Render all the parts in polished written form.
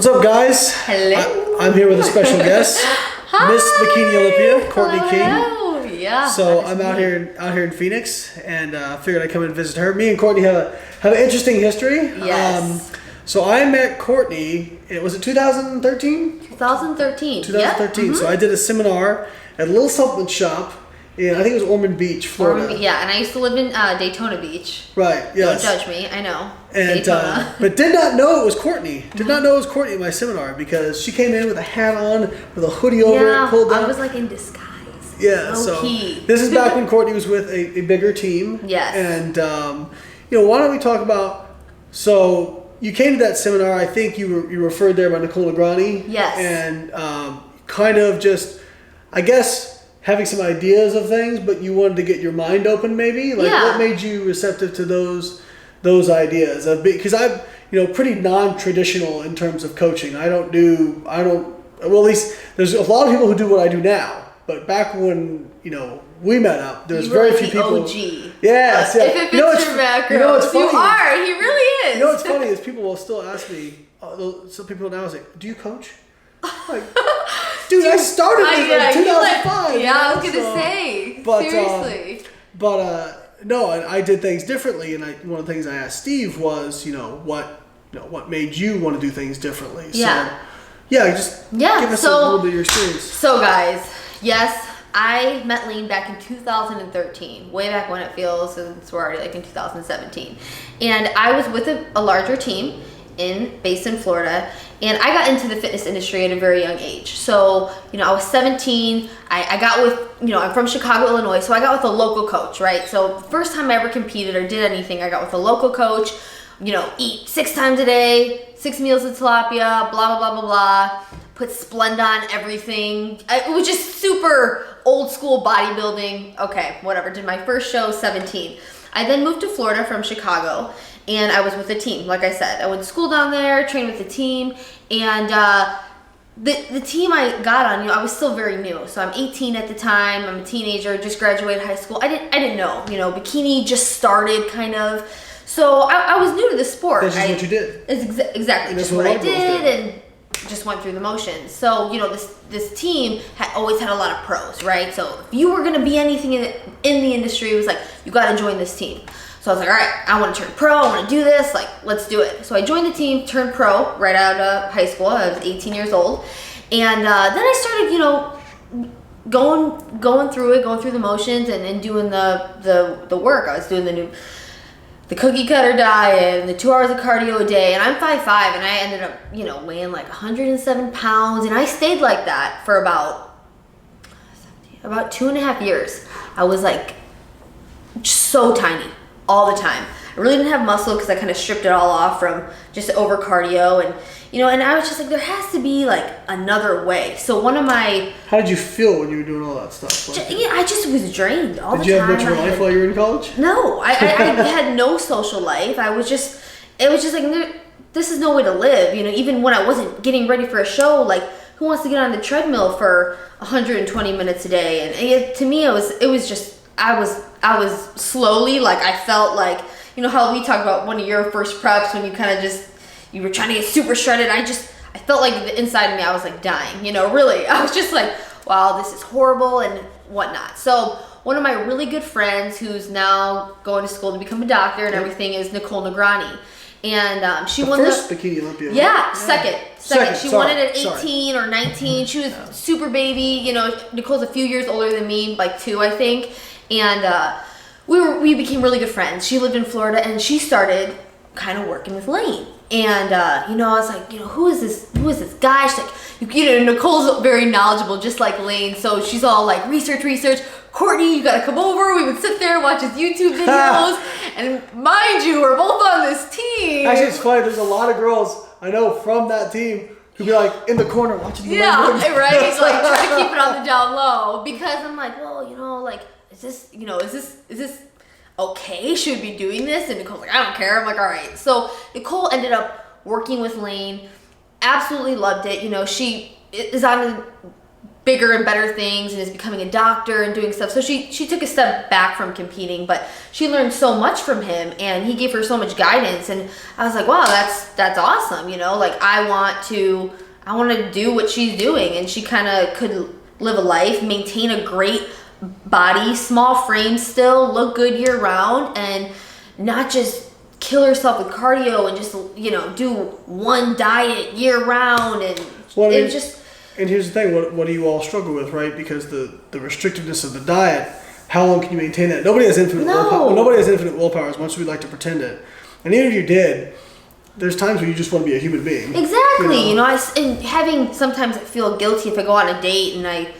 What's up, guys? Hello. I'm here with a special guest, Miss Bikini Olympia, Courtney King. Hello. Yeah. So I'm out here in Phoenix, and figured I'd come and visit her. Me and Courtney have an interesting history. Yes. So I met Courtney. Was it 2013? 2013. 2013. Yep. So I did a seminar at a little supplement shop in, I think it was Ormond Beach, Florida. Yeah, and I used to live in Daytona Beach. Right. Yes. Don't judge me. I know. And Daytona. but did not know it was Courtney. Did not know it was Courtney at my seminar because she came in with a hat on, with a hoodie over it, pulled down. I was like in disguise. Yeah. Low-key. So this is back when Courtney was with a bigger team. Yes. And why don't we talk about? So you came to that seminar. I think you were referred there by Nicole Negrani. Yes. And kind of just, I guess, having some ideas of things, but you wanted to get your mind open, maybe. Like, Yeah. what made you receptive to those ideas? Because I'm pretty non-traditional in terms of coaching. Well, at least there's a lot of people who do what I do now, but back when we met up, there's very few people. OG. Yes, yeah. If it fits your macros, it's funny. you are. He really is. You know what's funny is people will still ask me. Some people now is like, "Do you coach?" Like, dude, I started in like 2005. I was gonna say. But, seriously. No, and I did things differently, and one of the things I asked Steve was, what made you want to do things differently? Yeah. So, give us a little bit of your experience. So guys, yes, I met Layne back in 2013, way back when it feels, since we're already like in 2017. And I was with a larger team based in Florida, and I got into the fitness industry at a very young age. So, I was 17, I got with, I'm from Chicago, Illinois, so I got with a local coach, right? So the first time I ever competed or did anything, I got with a local coach, eat 6 times a day, 6 meals of tilapia, blah, blah, blah, blah, blah, put Splenda on everything. It was just super old school bodybuilding. Okay, whatever, did my first show, 17. I then moved to Florida from Chicago, and I was with a team. Like I said, I went to school down there, trained with the team, and the team I got on, I was still very new. So I'm 18 at the time. I'm a teenager, just graduated high school. I didn't know, bikini just started kind of. So I was new to the sport. That's just what you did. It's exactly just what I did, and just went through the motions. So this team always had a lot of pros, right? So if you were gonna be anything in the industry, it was like, you gotta join this team. So I was like, all right, I want to turn pro, I want to do this, like, let's do it. So I joined the team, turned pro right out of high school. I was 18 years old. And then I started, going through the motions and doing the work. I was doing the cookie cutter diet and the 2 hours of cardio a day. And I'm 5'5", and I ended up, weighing like 107 pounds. And I stayed like that for about 2.5 years. I was like so tiny all the time. I really didn't have muscle because I kind of stripped it all off from just over cardio, and and I was just like, there has to be like another way. So How did you feel when you were doing all that stuff? I just was drained all the time. Did you have much of a life while you were in college? No, I had no social life. It was just like, this is no way to live. Even when I wasn't getting ready for a show, like, who wants to get on the treadmill for 120 minutes a day? And to me, it was just, I was slowly, like, I felt like, how we talk about one of your first preps when you kind of you were trying to get super shredded. I felt like the inside of me, I was like dying, really. I was just like, wow, this is horrible and whatnot. So one of my really good friends who's now going to school to become a doctor and everything is Nicole Negrani. And she won first Bikini Olympia. Yeah, second. She won it at 18 or 19. She was super baby. Nicole's a few years older than me, like 2, I think. And we became really good friends. She lived in Florida, and she started kind of working with Layne. And I was like, who is this guy? She's like, Nicole's very knowledgeable, just like Layne. So she's all like, research. Courtney, you gotta come over. We would sit there and watch his YouTube videos. And mind you, we're both on this team. Actually, it's funny. There's a lot of girls I know from that team who'd be like in the corner watching the right? Like, trying to keep it on the down low, because I'm like, well, like, is this okay? Should we be doing this? And Nicole's like, I don't care. I'm like, all right. So Nicole ended up working with Layne, absolutely loved it. She is on bigger and better things and is becoming a doctor and doing stuff. So she took a step back from competing, but she learned so much from him, and he gave her so much guidance. And I was like, wow, that's awesome. You know, like I want to do what she's doing, and she kind of could live a life, maintain a great body, small frame still, look good year round, and not just kill herself with cardio and just, you know, do one diet year round. And and here's the thing, what do you all struggle with, right? Because the restrictiveness of the diet, how long can you maintain that? Nobody has infinite willpower. Nobody has infinite willpower as much as we like to pretend it. And even if you did, there's times where you just want to be a human being. Exactly. You know, and having sometimes I feel guilty if I go on a date and I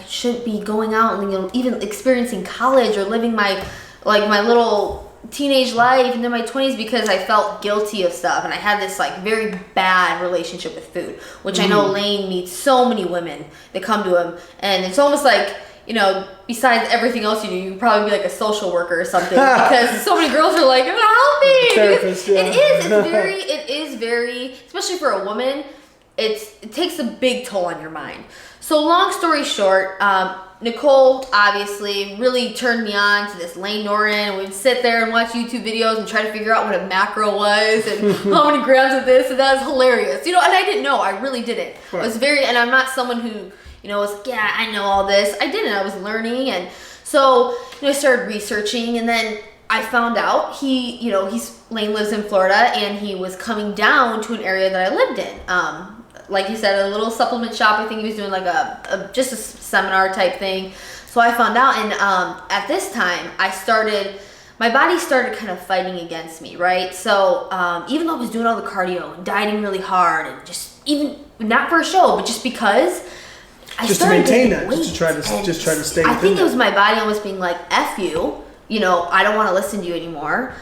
shouldn't be going out and, you know, even experiencing college or living my little teenage life into my 20s because I felt guilty of stuff, and I had this like very bad relationship with food, which I know Layne meets so many women that come to him, and it's almost like, you know, besides everything else you do, you could probably be like a social worker or something because so many girls are like, help me. Therapist, yeah. It is very, especially for a woman, it takes a big toll on your mind. So long story short, Nicole obviously really turned me on to this Layne Norton. We'd sit there and watch YouTube videos and try to figure out what a macro was and how many grams of this, and that was hilarious. You know, and I didn't know. I really didn't. Right. I was and I'm not someone who, you know, was like, yeah, I know all this. I didn't. I was learning. And so, you know, I started researching, and then I found out Layne lives in Florida, and he was coming down to an area that I lived in. Like you said, a little supplement shop. I think he was doing like just a seminar type thing. So I found out, and at this time, my body started kind of fighting against me, right? So even though I was doing all the cardio and dieting really hard, and just even not for a show, but just because I just started to maintain gaining that, weight, just try to stay. I think it was my body almost being like, "F you, you know, I don't want to listen to you anymore.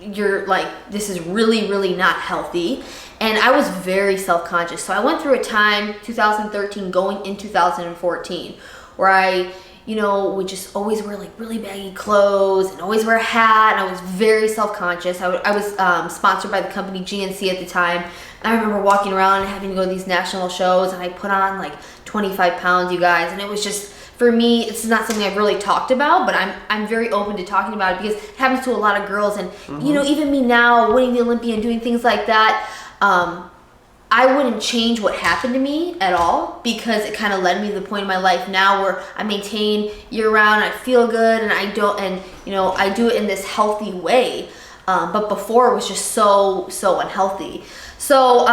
You're like, this is really, really not healthy." And I was very self-conscious. So I went through a time, 2013 going in 2014, where I, you know, would just always wear like really baggy clothes and always wear a hat. And I was very self-conscious. I was sponsored by the company GNC at the time. And I remember walking around and having to go to these national shows, and I put on like 25 pounds, you guys. And it was just, for me, it's not something I've really talked about, but I'm very open to talking about it because it happens to a lot of girls. And, you know, even me now, winning the Olympia and doing things like that, I wouldn't change what happened to me at all, because it kind of led me to the point in my life now where I maintain year round, I feel good, and I do it in this healthy way. But before it was just so unhealthy. So,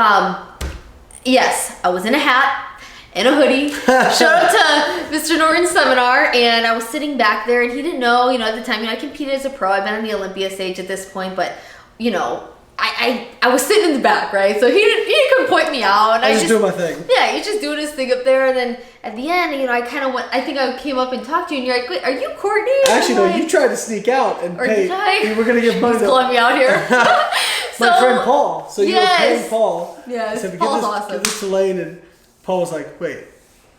yes, I was in a hat, in a hoodie, showed up to Mr. Norton's seminar, and I was sitting back there, and he didn't know, you know, at the time, you know, I competed as a pro. I've been on the Olympia stage at this point, but, you know, I was sitting in the back, right? So he couldn't point me out. And I just do my thing. Yeah, he's just doing his thing up there. And then at the end, you know, I think I came up and talked to you, and you're like, wait, are you Courtney? Actually, no, you tried to sneak out and pay. We were going to give money He's calling me out here. My friend Paul. So you were paying Paul. Yes, said, Paul's awesome. Give this to Layne, and Paul was like, wait,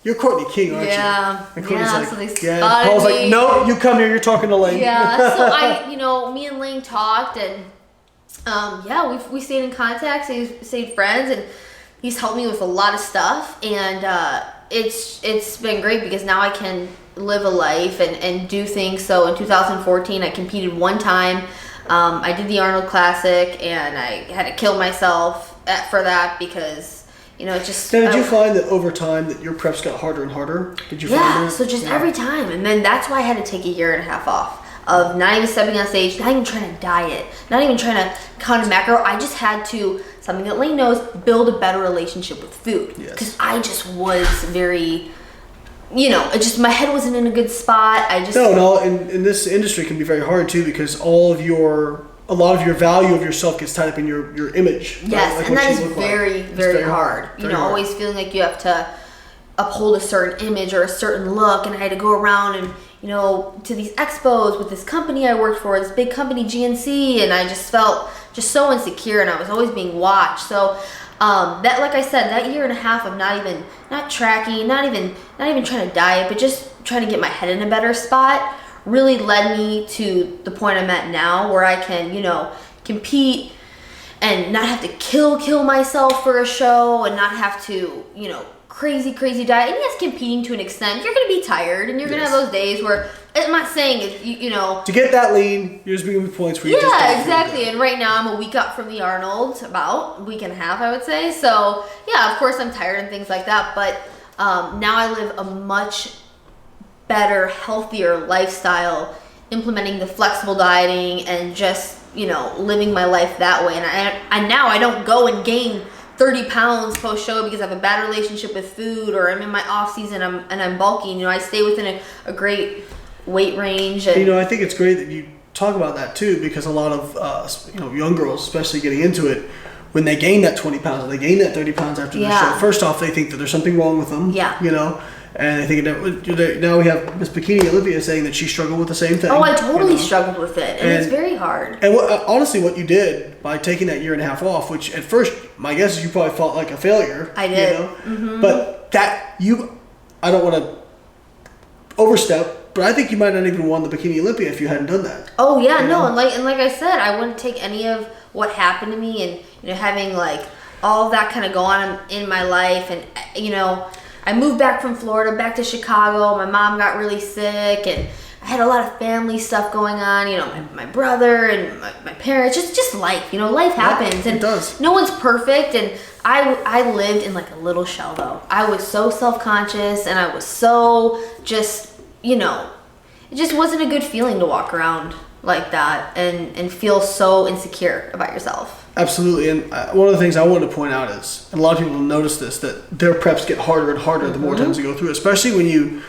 you're Courtney King, aren't you? And Courtney's like, so they yeah. And Paul's like, no, you come here, you're talking to Layne. Yeah, so me and Layne talked, and we stayed in contact, stayed friends, and he's helped me with a lot of stuff, and it's been great because now I can live a life and do things. So in 2014, I competed one time. I did the Arnold Classic, and I had to kill myself for that because, you know, it just... Now, did you find that over time that your preps got harder and harder? Did you find that? Yeah, so just every time. And then that's why I had to take a year and a half off of not even stepping on stage, not even trying to diet, not even trying to count a macro. I just had to, something that Layne knows, build a better relationship with food. Because I just was very, you know, my head wasn't in a good spot. No, in this industry can be very hard too, because a lot of your value of yourself gets tied up in your image. Yes, right? Like and that is very, very hard. Very hard. Always feeling like you have to uphold a certain image or a certain look, and I had to go around and, you know, to these expos with this company I worked for, this big company GNC, and I just felt just so insecure, and I was always being watched. So that, like I said, that year and a half of not tracking, not even trying to diet, but just trying to get my head in a better spot really led me to the point I'm at now, where I can, you know, compete and not have to kill myself for a show, and not have to, you know, crazy diet, and yes, competing to an extent, you're going to be tired, and you're going to have those days where, I'm not saying it, you know. To get that lean, you're just being points where you just Yeah, exactly. And right now I'm a week out from the Arnold, about a week and a half, I would say. So yeah, of course I'm tired and things like that. But now I live a much better, healthier lifestyle, implementing the flexible dieting and just, you know, living my life that way. And now I don't go and gain 30 pounds post show because I have a bad relationship with food, or I'm in my off season and I'm bulking. You know, I stay within a great weight range. And you know, I think it's great that you talk about that too, because a lot of you know, young girls, especially getting into it, when they gain that 20 pounds or they gain that 30 pounds after the show, first off, they think that there's something wrong with them. Yeah. You know, and I think now we have Miss Bikini Olympia saying that she struggled with the same thing. Oh, I totally struggled with it, and it's very hard. And honestly, what you did by taking that year and a half off, which at first my guess is you probably felt like a failure. I did. You know? Mm-hmm. But I don't want to overstep. But I think you might not even won the Bikini Olympia if you hadn't done that. Oh yeah, you know? and like I said, I wouldn't take any of what happened to me, and you know, having like all of that kind of go on in my life, and you know, I moved back from Florida back to Chicago. My mom got really sick, and I had a lot of family stuff going on. You know, my brother and my parents, just life. You know, life happens, and it does. No one's perfect, and I lived in like a little shell though. I was so self-conscious, and I was so just. You know, it just wasn't a good feeling to walk around like that and feel so insecure about yourself. Absolutely. And one of the things I wanted to point out is, and a lot of people will notice this, that their preps get harder and harder the more times you go through, especially when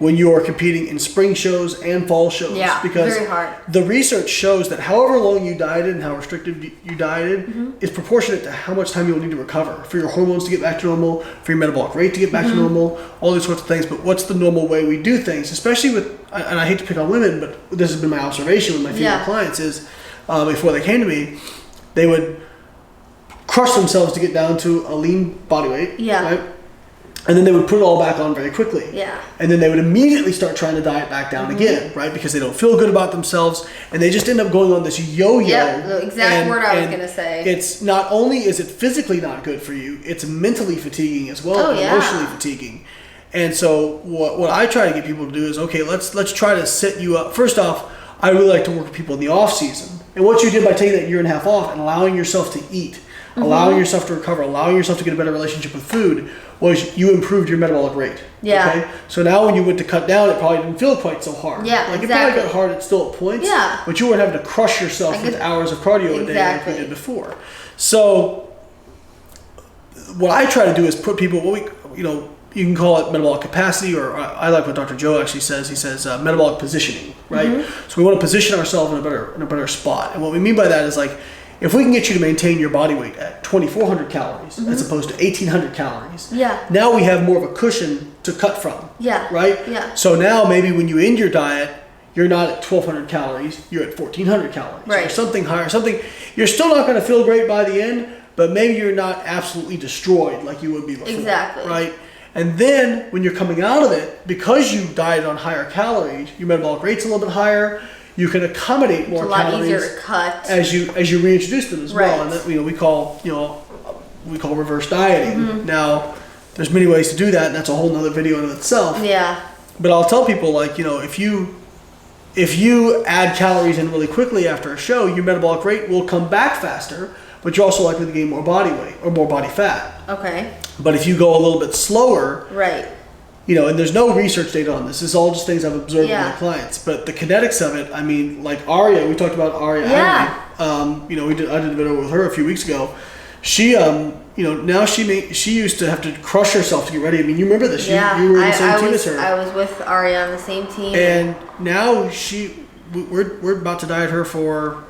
when you are competing in spring shows and fall shows. Yeah, because very hard. The research shows that however long you dieted and how restrictive you dieted is proportionate to how much time you will need to recover for your hormones to get back to normal, for your metabolic rate to get back to normal, all these sorts of things. But what's the normal way we do things, especially with, and I hate to pick on women, but this has been my observation with my female clients is, before they came to me, they would crush themselves to get down to a lean body weight. Yeah. Right? And then they would put it all back on very quickly. Yeah. And then they would immediately start trying to diet back down again, right? Because they don't feel good about themselves, and they just end up going on this yo-yo. Yeah, the exact word I was going to say. It's not only is it physically not good for you, it's mentally fatiguing as well, and emotionally fatiguing. And so what I try to get people to do is, okay, let's try to set you up. First off, I really like to work with people in the off season. And what you did by taking that year and a half off and allowing yourself to eat, allowing yourself to recover, allowing yourself to get a better relationship with food, was you improved your metabolic rate. Yeah. Okay? So now when you went to cut down, it probably didn't feel quite so hard. Yeah, like it probably got hard at still at points. Yeah. But you weren't having to crush yourself with hours of cardio a day like you did before. So what I try to do is put people, you can call it metabolic capacity, or I like what Dr. Joe actually says. He says metabolic positioning, right? So we want to position ourselves in a better spot. And what we mean by that is, like, if we can get you to maintain your body weight at 2,400 calories as opposed to 1,800 calories, now we have more of a cushion to cut from. Yeah. Right? Yeah. So now maybe when you end your diet, you're not at 1,200 calories, you're at 1,400 calories. Right. Or something higher. You're still not going to feel great by the end, but maybe you're not absolutely destroyed like you would be before. Exactly. Right? And then when you're coming out of it, because you dieted on higher calories, your metabolic rate's a little bit higher. You can accommodate more calories. It's a lot easier to cut as you reintroduce them as well, and that we call reverse dieting. Now, there's many ways to do that, and that's a whole nother video in itself. Yeah. But I'll tell people, like, if you add calories in really quickly after a show, your metabolic rate will come back faster, but you're also likely to gain more body weight or more body fat. Okay. But if you go a little bit slower, right? And there's no research data on this. This is all just things I've observed with my clients. But the kinetics of it, I mean, like Aria, we talked about Aria. Yeah. I did a video with her a few weeks ago. She, now she used to have to crush herself to get ready. I mean, you remember this? Yeah. You were in the same team as her. I was with Aria on the same team. And now we're about to diet her for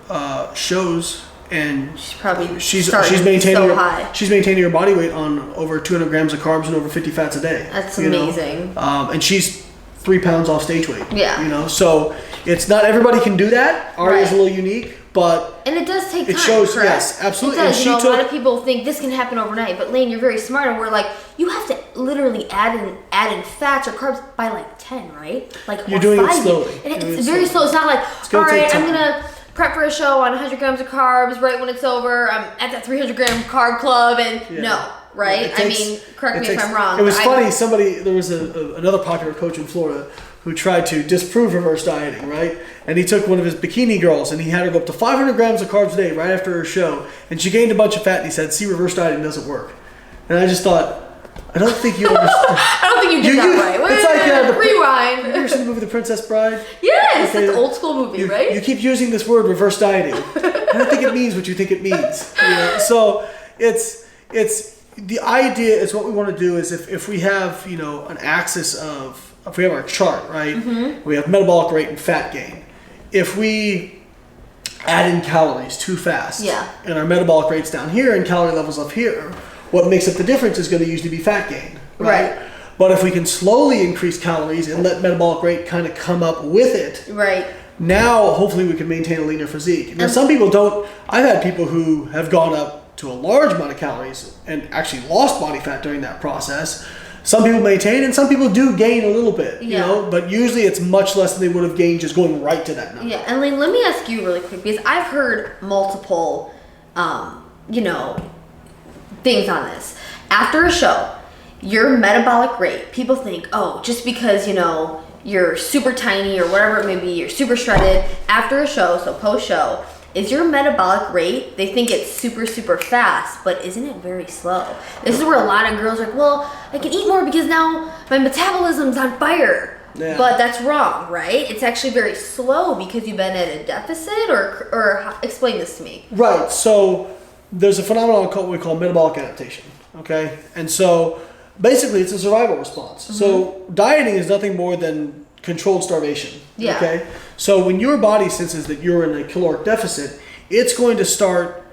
shows. And she's maintaining she's maintaining her body weight on over 200 grams of carbs and over 50 fats a day. That's amazing. And she's 3 pounds off stage weight. Yeah. So it's not everybody can do that. Aria is a little unique, but and it does take time. It shows, correct? Yes, absolutely. It does. A lot of people think this can happen overnight, but Layne, you're very smart, and we're like, you have to literally add in fats or carbs by like 10, right? Like you're doing it slowly. And it's very slow. It's not like, all right, I'm gonna prep for a show on 100 grams of carbs right when it's over. I'm at that 300 gram carb club, and no, right? I mean, correct me if I'm wrong. It was funny. There was another popular coach in Florida who tried to disprove reverse dieting, right? And he took one of his bikini girls and he had her go up to 500 grams of carbs a day right after her show, and she gained a bunch of fat. And he said, "See, reverse dieting doesn't work." And I just thought, I don't think you understand. I don't think you did that right. It's like rewind. Have you ever seen the movie The Princess Bride? Yes, okay, it's an old school movie, right? You keep using this word reverse dieting. I don't think it means what you think it means. You know? So it's the idea is what we want to do is if we have an axis of, if we have our chart, right? Mm-hmm. We have metabolic rate and fat gain. If we add in calories too fast, and our metabolic rate's down here and calorie levels up here, what makes up the difference is going to usually be fat gain, right? But if we can slowly increase calories and let metabolic rate kind of come up with it, right? Now, hopefully we can maintain a leaner physique. Now, some people don't. I've had people who have gone up to a large amount of calories and actually lost body fat during that process. Some people maintain, and some people do gain a little bit, but usually it's much less than they would have gained just going right to that number. Yeah, and Layne, let me ask you really quick, because I've heard multiple, things on this. After a show, your metabolic rate, people think, oh, just because, you're super tiny or whatever it may be, you're super shredded, after a show, so post-show, is your metabolic rate, they think it's super, super fast, but isn't it very slow? This is where a lot of girls are like, well, I can eat more because now my metabolism's on fire. Yeah. But that's wrong, right? It's actually very slow because you've been at a deficit, or explain this to me. Right, so there's a phenomenon called what we call metabolic adaptation, okay? And so basically it's a survival response. Mm-hmm. So dieting is nothing more than controlled starvation, okay? So when your body senses that you're in a caloric deficit, it's going to start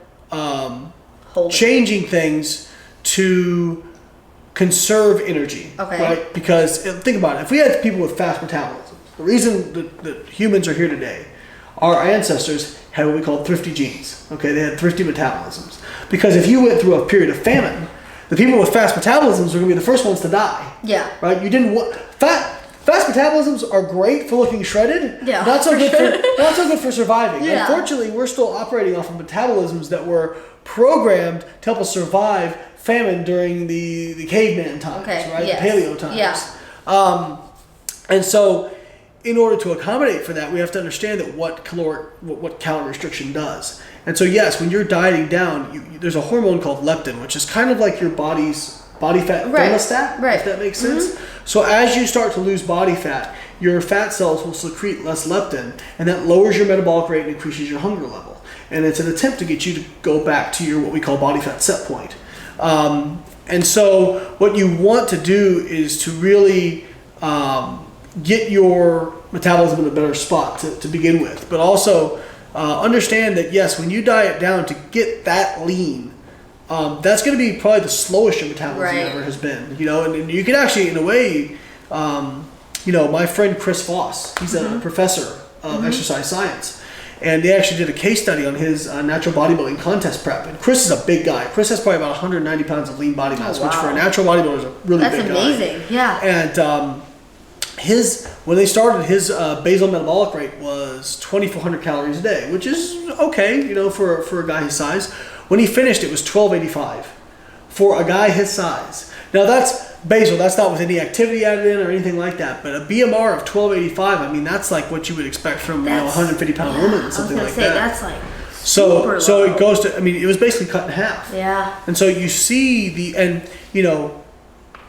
changing things to conserve energy, right? Because think about it, if we had people with fast metabolism, the reason that humans are here today, our ancestors had what we call thrifty genes, okay? They had thrifty metabolisms. Because if you went through a period of famine, the people with fast metabolisms are going to be the first ones to die. Yeah. Right? You didn't want fast metabolisms are great for looking shredded. Yeah. Not so good for surviving. Yeah. Unfortunately, we're still operating off of metabolisms that were programmed to help us survive famine during the caveman times, right? Yes. The paleo times. Yeah. And so in order to accommodate for that, we have to understand that what calorie restriction does. And so yes, when you're dieting down, there's a hormone called leptin, which is kind of like your body's body fat thermostat, if that makes sense. Mm-hmm. So as you start to lose body fat, your fat cells will secrete less leptin, and that lowers your metabolic rate and increases your hunger level. And it's an attempt to get you to go back to your what we call body fat set point. And so what you want to do is to really get your metabolism in a better spot to begin with, but also understand that yes, when you diet down to get that lean, that's going to be probably the slowest your metabolism ever has been. And you can actually, in a way, my friend Chris Voss, he's a professor of exercise science, and they actually did a case study on his natural bodybuilding contest prep. And Chris is a big guy. Chris has probably about 190 pounds of lean body mass, which for a natural bodybuilder is a really big guy. That's amazing. Yeah. And when they started, his basal metabolic rate was 2,400 calories a day, which is okay, for a guy his size. When he finished, it was 1,285 for a guy his size. Now that's basal. That's not with any activity added in or anything like that. But a BMR of 1,285, I mean, that's like what you would expect from a 150-pound woman, something like that. That's like so it goes to. I mean, it was basically cut in half. Yeah. And so you see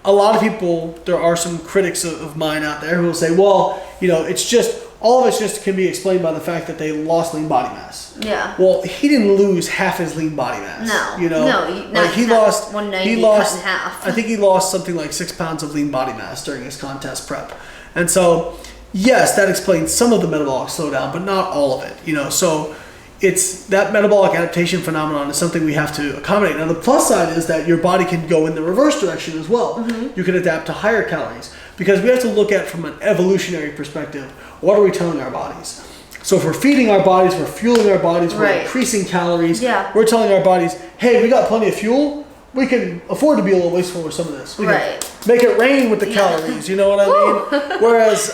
a lot of people, there are some critics of mine out there who will say, well, it's just, all of it's just can be explained by the fact that they lost lean body mass. Yeah. Well, he didn't lose half his lean body mass. No. He lost 190 cut in half. I think he lost something like 6 pounds of lean body mass during his contest prep. And so, yes, that explains some of the metabolic slowdown, but not all of it. So it's that metabolic adaptation phenomenon is something we have to accommodate. Now, the plus side is that your body can go in the reverse direction as well. Mm-hmm. You can adapt to higher calories because we have to look at from an evolutionary perspective, what are we telling our bodies? So if we're feeding our bodies, we're fueling our bodies, we're increasing calories, we're telling our bodies, hey, we got plenty of fuel, we can afford to be a little wasteful with some of this. We can make it rain with the calories, you know what I mean? Whereas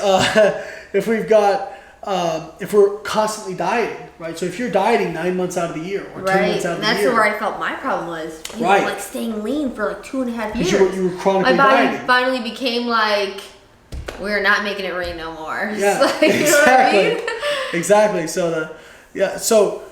if we've got if we're constantly dieting, right? So if you're dieting 9 months out of the year or 10 months out of the year. And that's where I felt my problem was. Right. Like staying lean for like 2.5 years. You were chronically my body dieting. finally became like, we're not making it rain no more. Yeah, like, exactly. You know what I mean? Exactly. So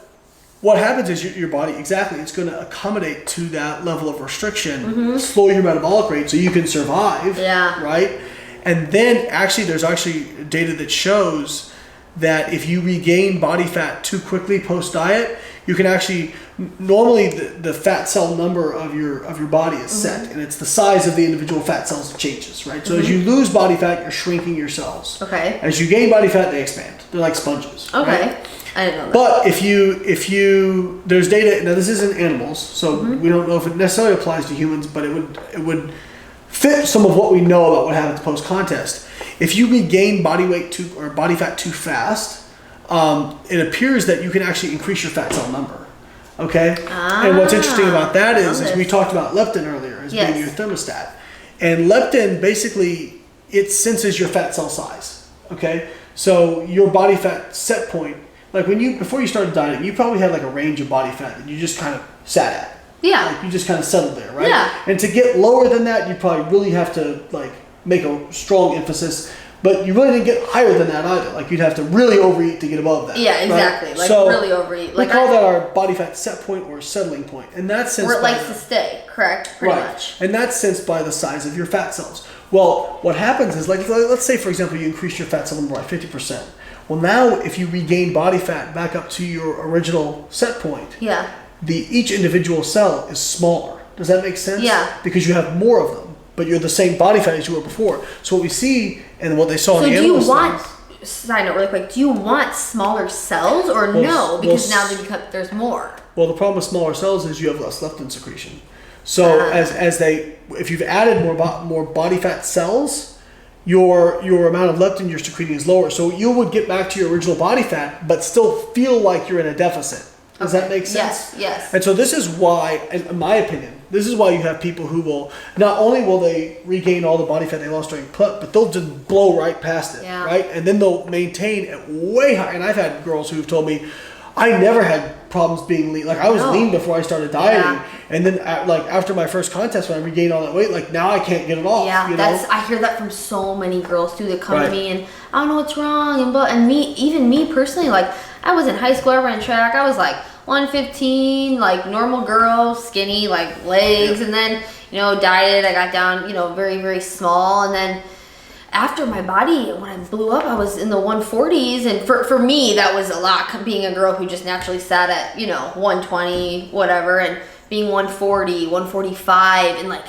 what happens is your body, exactly, it's going to accommodate to that level of restriction, slow your metabolic rate so you can survive. Yeah. Right? And then there's actually data that shows that if you regain body fat too quickly post-diet, you can actually, normally the fat cell number of your body is set, and it's the size of the individual fat cells that changes, right? So as you lose body fat, you're shrinking your cells. Okay. As you gain body fat, they expand. They're like sponges. Okay. Right? I didn't know that. But if you there's data, now this is in animals, so we don't know if it necessarily applies to humans, but it would fit some of what we know about what happens post contest. If you regain body fat too fast, it appears that you can actually increase your fat cell number. Okay? And what's interesting about that is we talked about leptin earlier as being your thermostat. And leptin basically, it senses your fat cell size. Okay? So your body fat set point, like before you started dieting, you probably had like a range of body fat that you just kind of sat at. Yeah. Like you just kind of settled there, right? Yeah. And to get lower than that, you probably really have to like make a strong emphasis. But you really didn't get higher than that either. Like you'd have to really overeat to get above that. Yeah, exactly. Right? Like so really overeat. Like we call that our body fat set point or settling point. And that's sensed where it likes to stay, correct? Pretty much. And that's sensed by the size of your fat cells. Well, what happens is, like, let's say, for example, you increase your fat cell number by 50%. Well, now if you regain body fat back up to your original set point, each individual cell is smaller. Does that make sense? Yeah. Because you have more of them, but you're the same body fat as you were before. So what we see and what they saw in the animal studies. Side note really quick, do you want smaller cells or no? Because now there's more. Well, the problem with smaller cells is you have less leptin secretion. So if you've added more body fat cells, your amount of leptin you're secreting is lower. So you would get back to your original body fat, but still feel like you're in a deficit. Does that make sense? Yes. And so this is why, in my opinion, this is why you have people who will, not only will they regain all the body fat they lost during prep, but they'll just blow right past it, right? And then they'll maintain it way high. And I've had girls who've told me, I never had problems being lean. Like I was lean before I started dieting, and then like after my first contest when I regained all that weight, like now I can't get it off. Yeah, you know? I hear that from so many girls too that come to me and I don't know what's wrong and me personally, like I was in high school, I ran track, I was like 115, like normal girl, skinny, like legs, and then dieted, I got down very very small, and then after my body, when I blew up, I was in the 140s, and for me, that was a lot, being a girl who just naturally sat at, 120, whatever, and being 140, 145, and like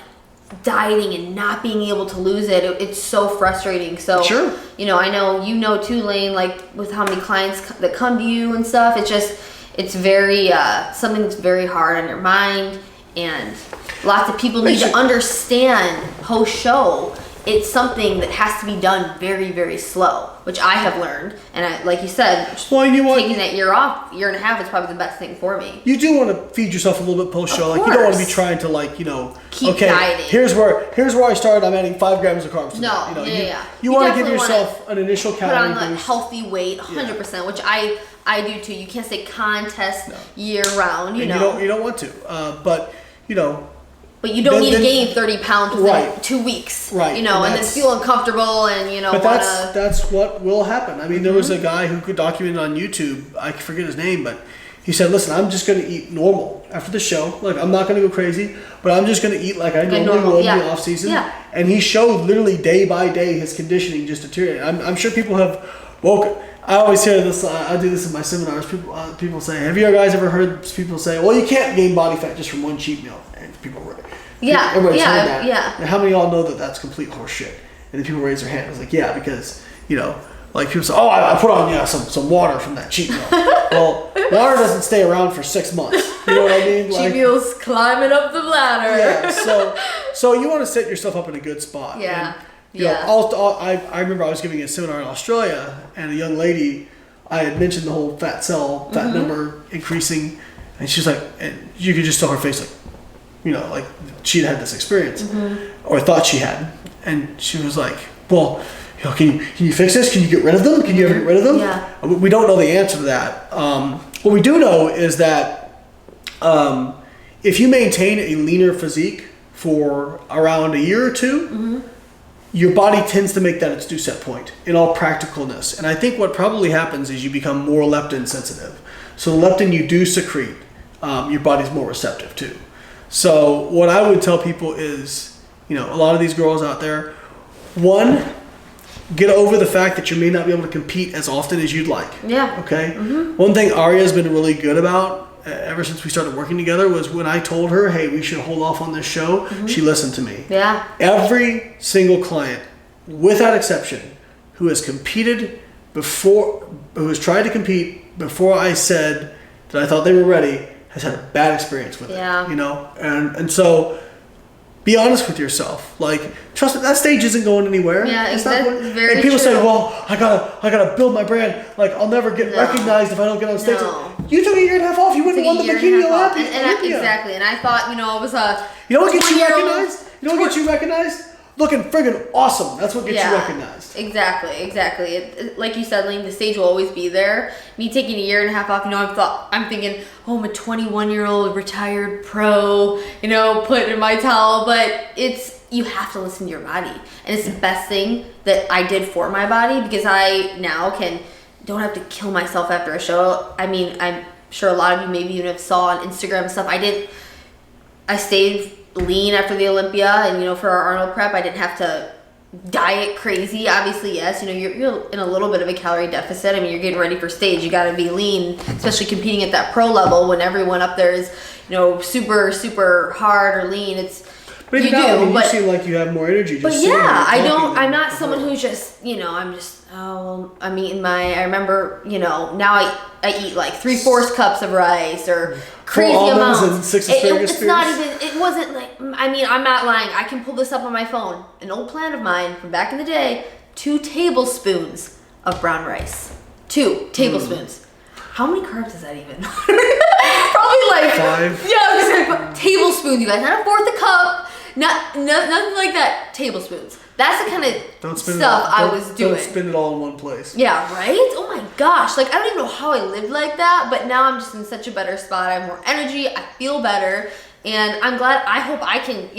dieting and not being able to lose it, it's so frustrating. So, sure. I know too, Layne, like with how many clients that come to you and stuff, it's very, something that's very hard on your mind, and lots of people need to understand post-show. It's something that has to be done very, very slow, which I have learned. And like you said, taking that year off, year and a half is probably the best thing for me. You do want to feed yourself a little bit post-show. Like you don't want to be trying to keep dieting. Here's where I started. I'm adding 5 grams of carbs. You want to give yourself an initial calorie boost. Put on a healthy weight, 100%, which I do too. You can't say contest year round. You don't want to, but But you don't need to gain 30 pounds within 2 weeks, right? And then feel uncomfortable and But that's what will happen. I mean, there was a guy who could document it on YouTube. I forget his name, but he said, "Listen, I'm just going to eat normal after the show. Like I'm not going to go crazy, but I'm just going to eat like I normally would in the off season." Yeah. And he showed literally day by day his conditioning just deteriorated. I'm sure people have woken. I always hear this. I do this in my seminars. People say, "Have you guys ever heard people say, well, you can't gain body fat just from one cheat meal?" And everybody's heard that. Yeah. And how many of y'all know that that's complete horseshit? And then people raise their hand. It's like, yeah, because like people say, "Oh, I put on some water from that cheat meal." Well, water doesn't stay around for 6 months. You know what I mean? Cheat meal's climbing up the ladder. Yeah. So you want to set yourself up in a good spot. Yeah. And, I remember I was giving a seminar in Australia, and a young lady, I had mentioned the whole fat number increasing, and she's like, and you could just tell her face like she'd had this experience, or thought she had, and she was like, well, can you fix this? Can you get rid of them? Can you ever get rid of them? Yeah. We don't know the answer to that. What we do know is that if you maintain a leaner physique for around a year or two, your body tends to make that its due set point in all practicalness. And I think what probably happens is you become more leptin sensitive. So the leptin you do secrete, your body's more receptive to. So what I would tell people is, a lot of these girls out there, one, get over the fact that you may not be able to compete as often as you'd like. Yeah. Okay? One thing Aria's been really good about ever since we started working together was when I told her, hey, we should hold off on this show, she listened to me. Yeah. Every single client, without exception, who has competed before, who has tried to compete before I said that I thought they were ready, has had a bad experience with it. And so be honest with yourself. Like, trust me, that stage isn't going anywhere. Yeah, it's that's very And people true. say, well, I gotta build my brand. Like, I'll never get recognized if I don't get on stage. No. You took a year and a half off. You wouldn't have won the Bikini Olympia. Exactly. And I thought, it was a. You know what gets you recognized? Looking friggin' awesome. That's what gets you recognized. Exactly. Like you said, Layne, the stage will always be there. Me taking a year and a half off, I'm thinking, I'm a 21-year-old retired pro, put in my towel. But you have to listen to your body. And it's the best thing that I did for my body, because I now don't have to kill myself after a show. I mean, I'm sure a lot of you maybe even have saw on Instagram and stuff. I stayed lean after the Olympia, and for our Arnold prep, I didn't have to diet crazy. Obviously, yes, you're in a little bit of a calorie deficit. I mean, you're getting ready for stage. You got to be lean, especially competing at that pro level when everyone up there is, super, super hard or lean. But you seem like you have more energy. But yeah, I'm not someone who's just, I'm eating I remember, now I eat like 3/4 cups of rice or crazy amounts. And 6 asparagus it's not even, it wasn't like, I'm not lying. I can pull this up on my phone. An old plan of mine from back in the day, 2 tablespoons of brown rice. 2 tablespoons. How many carbs is that even? Probably like 5. Yeah, I was gonna say tablespoons, you guys. Not a fourth a cup. Nothing like that. Tablespoons. That's the kind of stuff I was doing. Don't spend it all in one place. Yeah, right? Oh my gosh. Like, I don't even know how I lived like that, but now I'm just in such a better spot. I have more energy. I feel better. And I'm glad, I hope I can,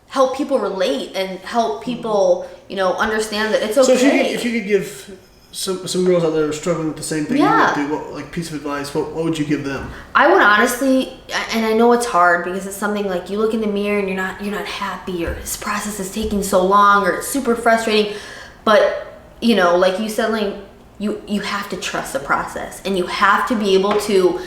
help people relate and help people, understand that it's okay. So if you could give some girls out there struggling with the same thing you would do, piece of advice, what would you give them? I would honestly, and I know it's hard because it's something like you look in the mirror and you're not happy, or this process is taking so long, or it's super frustrating. But like you said, Layne, you have to trust the process, and you have to be able to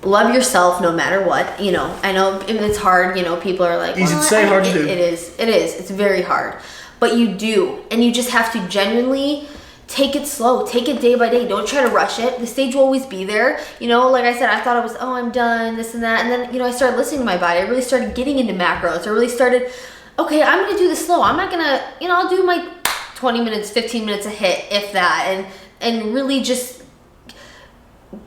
love yourself no matter what. I know it's hard. People are like, easy to say, hard to do. It is. It's very hard, but you do, and you just have to genuinely take it slow. Take it day by day. Don't try to rush it. The stage will always be there. Like I said, I thought I was, I'm done, this and that. And then, I started listening to my body. I really started getting into macros. I really started, okay, I'm going to do this slow. I'm not going to, I'll do my 20 minutes, 15 minutes a hit, if that. And really just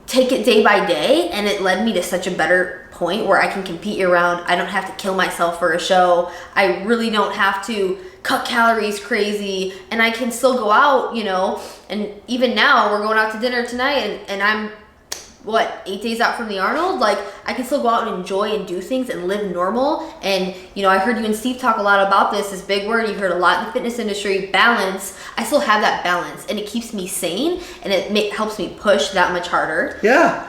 take it day by day. And it led me to such a better point where I can compete year round. I don't have to kill myself for a show. I really don't have to cut calories crazy, and I can still go out, and even now we're going out to dinner tonight, and I'm 8 days out from the Arnold. Like, I can still go out and enjoy and do things and live normal. And I heard you and Steve talk a lot about this big word you heard a lot in the fitness industry, balance. I still have that balance, and it keeps me sane, and it helps me push that much harder. Yeah,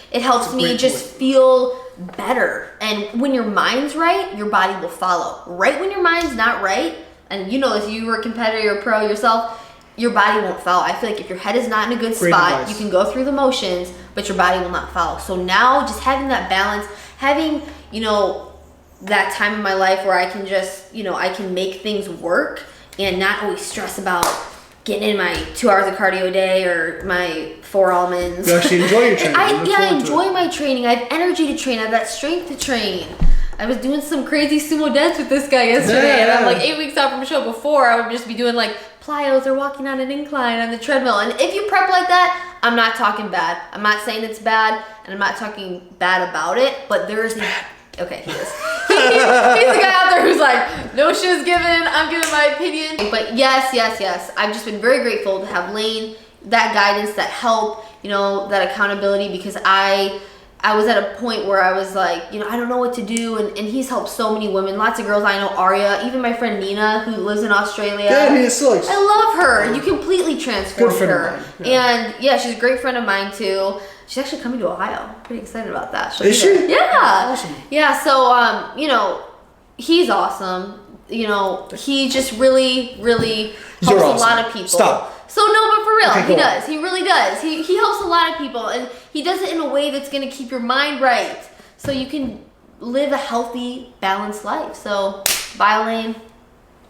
it helps me just feel better. And when your mind's right, your body will follow. Right when your mind's not right, and if you were a competitor or pro yourself, your body won't follow. I feel like if your head is not in a good spot, you can go through the motions, but your body will not follow. So now, just having that balance, having, that time in my life where I can just, I can make things work and not always stress about getting in my 2 hours of cardio a day or my 4 almonds. You actually enjoy your training. I enjoy my training. I have energy to train. I have that strength to train. I was doing some crazy sumo dance with this guy yesterday, and I'm like 8 weeks out from a show. Before, I would just be doing like plyos or walking on an incline on the treadmill. And if you prep like that, I'm not talking bad. I'm not saying it's bad, and I'm not talking bad about it, but there is... Okay, he is. He's the guy out there who's like, No shoes given. I'm giving my opinion. But yes. I've just been very grateful to have Layne, that guidance, that help, you know, that accountability, because I was at a point where I was like, you know, I don't know what to do, and he's helped so many women, lots of girls I know, Aria, even my friend Nina, who lives in Australia. Yeah, Nina Silks. I love her. You completely transformed her. Yeah. And yeah, she's a great friend of mine too. She's actually coming to Ohio. I'm pretty excited about that. Is she? Yeah. Awesome. Yeah, so you know, he's awesome. You know, he just really helps a lot of people. Stop. So no, but for real, Okay, he cool. does. He really does. He helps a lot of people, and he does it in a way that's gonna keep your mind right, so you can live a healthy, balanced life. So bye, Layne.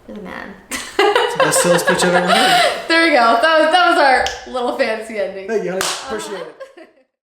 You're the man. It's the best sales pitch I've ever heard. There we go. That was our little fancy ending. Thank you, honey. Appreciate it.